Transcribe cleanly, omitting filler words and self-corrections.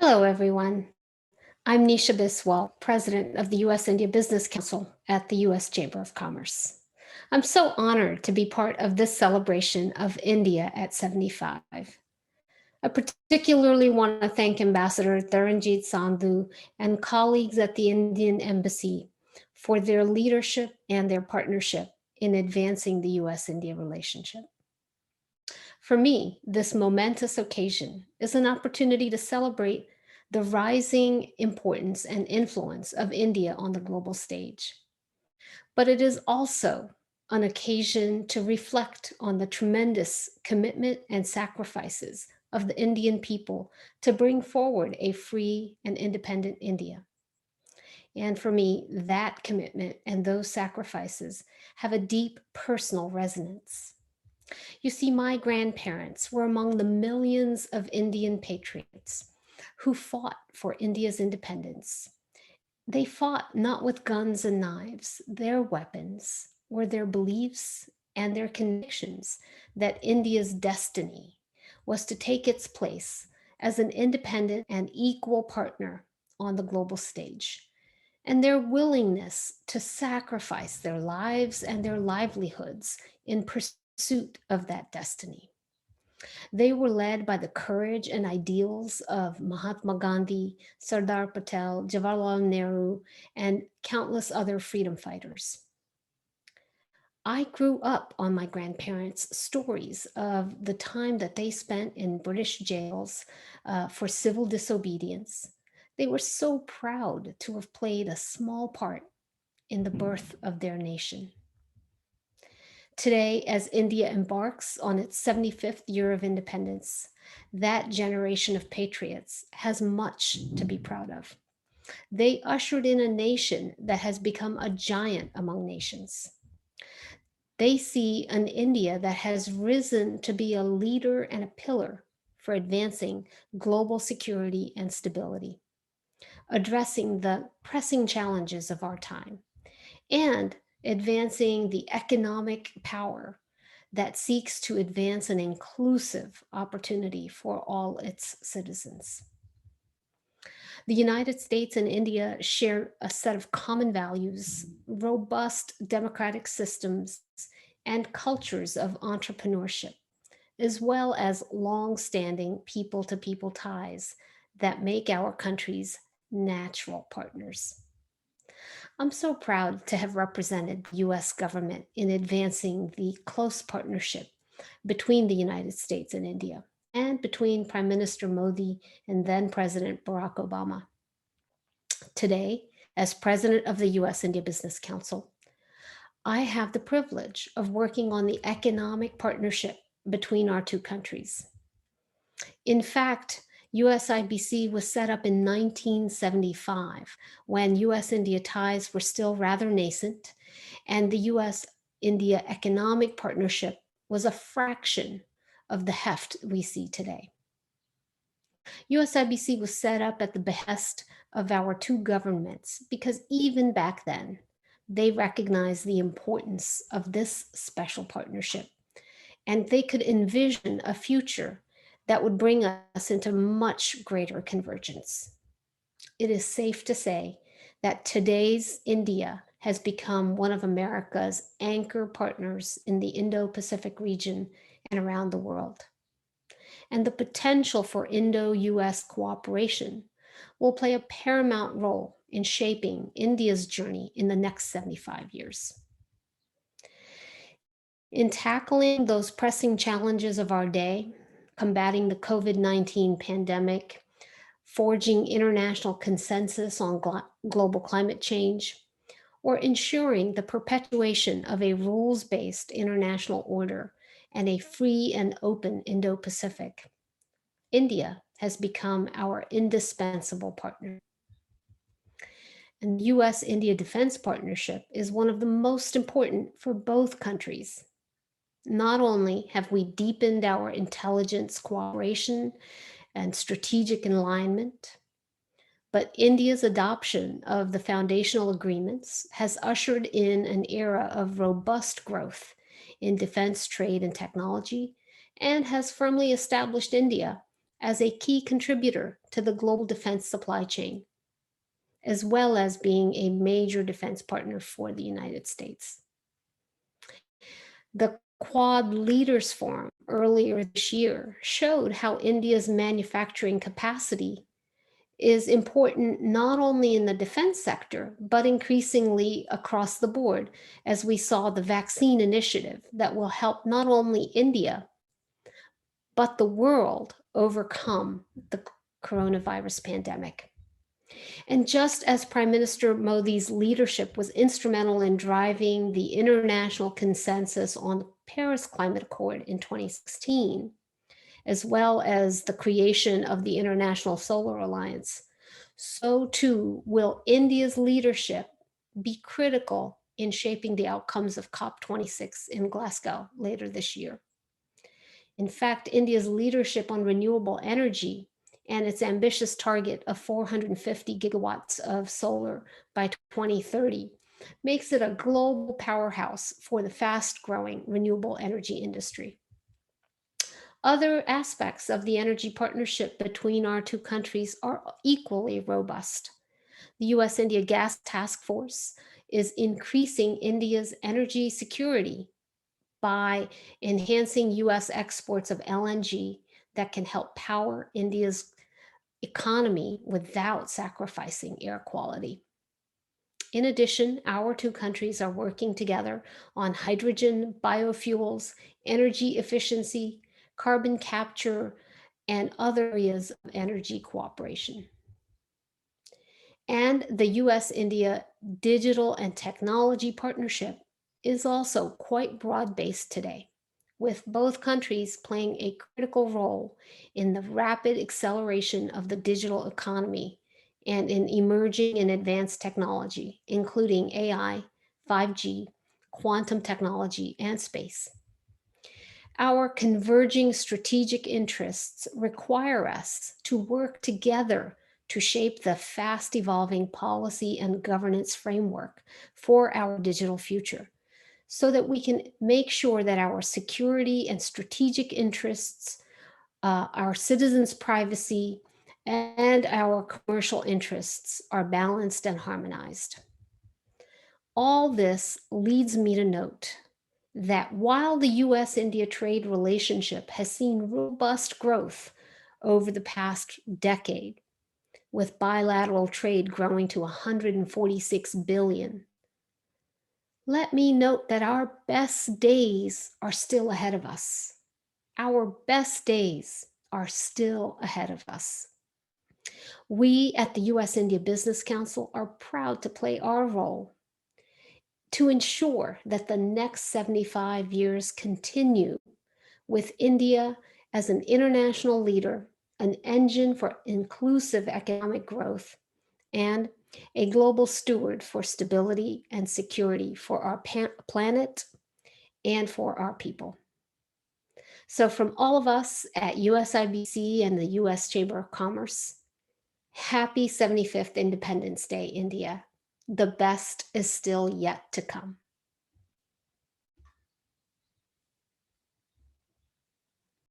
Hello, everyone. I'm Nisha Biswal, President of the US-India Business Council at the US Chamber of Commerce. I'm so honored to be part of this celebration of India at 75. I particularly want to thank Ambassador Taranjeet Sandhu and colleagues at the Indian Embassy for their leadership and their partnership in advancing the US-India relationship. For me, this momentous occasion is an opportunity to celebrate the rising importance and influence of India on the global stage. But it is also an occasion to reflect on the tremendous commitment and sacrifices of the Indian people to bring forward a free and independent India. And for me, that commitment and those sacrifices have a deep personal resonance. You see, my grandparents were among the millions of Indian patriots who fought for India's independence. They fought not with guns and knives. Their weapons were their beliefs and their convictions that India's destiny was to take its place as an independent and equal partner on the global stage, and their willingness to sacrifice their lives and their livelihoods in pursuit of that destiny. They were led by the courage and ideals of Mahatma Gandhi, Sardar Patel, Jawaharlal Nehru, and countless other freedom fighters. I grew up on my grandparents' stories of the time that they spent in British jails for civil disobedience. They were so proud to have played a small part in the birth of their nation. Today, as India embarks on its 75th year of independence, that generation of patriots has much to be proud of. They ushered in a nation that has become a giant among nations. They see an India that has risen to be a leader and a pillar for advancing global security and stability, addressing the pressing challenges of our time, and advancing the economic power that seeks to advance an inclusive opportunity for all its citizens. The United States and India share a set of common values, robust democratic systems, and cultures of entrepreneurship, as well as long-standing people-to-people ties that make our countries natural partners. I'm so proud to have represented the US government in advancing the close partnership between the United States and India, and between Prime Minister Modi and then President Barack Obama. Today, as president of the US India Business Council, I have the privilege of working on the economic partnership between our two countries. In fact, USIBC was set up in 1975 when US-India ties were still rather nascent, and the US-India economic partnership was a fraction of the heft we see today. USIBC was set up at the behest of our two governments because even back then, they recognized the importance of this special partnership, and they could envision a future that would bring us into much greater convergence. It is safe to say that today's India has become one of America's anchor partners in the Indo-Pacific region and around the world. And the potential for Indo-US cooperation will play a paramount role in shaping India's journey in the next 75 years. In tackling those pressing challenges of our day, combating the COVID-19 pandemic, forging international consensus on global climate change, or ensuring the perpetuation of a rules-based international order and a free and open Indo-Pacific, India has become our indispensable partner. And the US-India Defense Partnership is one of the most important for both countries. Not only have we deepened our intelligence cooperation and strategic alignment, but India's adoption of the foundational agreements has ushered in an era of robust growth in defense trade and technology, and has firmly established India as a key contributor to the global defense supply chain, as well as being a major defense partner for the United States. The Quad Leaders Forum earlier this year showed how India's manufacturing capacity is important not only in the defense sector, but increasingly across the board, as we saw the vaccine initiative that will help not only India, but the world overcome the coronavirus pandemic. And just as Prime Minister Modi's leadership was instrumental in driving the international consensus on the Paris Climate Accord in 2016, as well as the creation of the International Solar Alliance, so too will India's leadership be critical in shaping the outcomes of COP26 in Glasgow later this year. In fact, India's leadership on renewable energy and its ambitious target of 450 gigawatts of solar by 2030 makes it a global powerhouse for the fast-growing renewable energy industry. Other aspects of the energy partnership between our two countries are equally robust. The US-India Gas Task Force is increasing India's energy security by enhancing US exports of LNG that can help power India's economy without sacrificing air quality. In addition, our two countries are working together on hydrogen, biofuels, energy efficiency, carbon capture, and other areas of energy cooperation. And the US-India Digital and Technology Partnership is also quite broad-based today, with both countries playing a critical role in the rapid acceleration of the digital economy and in emerging and advanced technology, including AI, 5G, quantum technology, and space. Our converging strategic interests require us to work together to shape the fast evolving policy and governance framework for our digital future, so that we can make sure that our security and strategic interests, our citizens' privacy, and our commercial interests are balanced and harmonized. All this leads me to note that while the US-India trade relationship has seen robust growth over the past decade, with bilateral trade growing to 146 billion, let me note that our best days are still ahead of us. Our best days are still ahead of us. We at the US-India Business Council are proud to play our role to ensure that the next 75 years continue with India as an international leader, an engine for inclusive economic growth, and a global steward for stability and security for our planet and for our people. So from all of us at USIBC and the US Chamber of Commerce, happy 75th Independence Day, India. The best is still yet to come.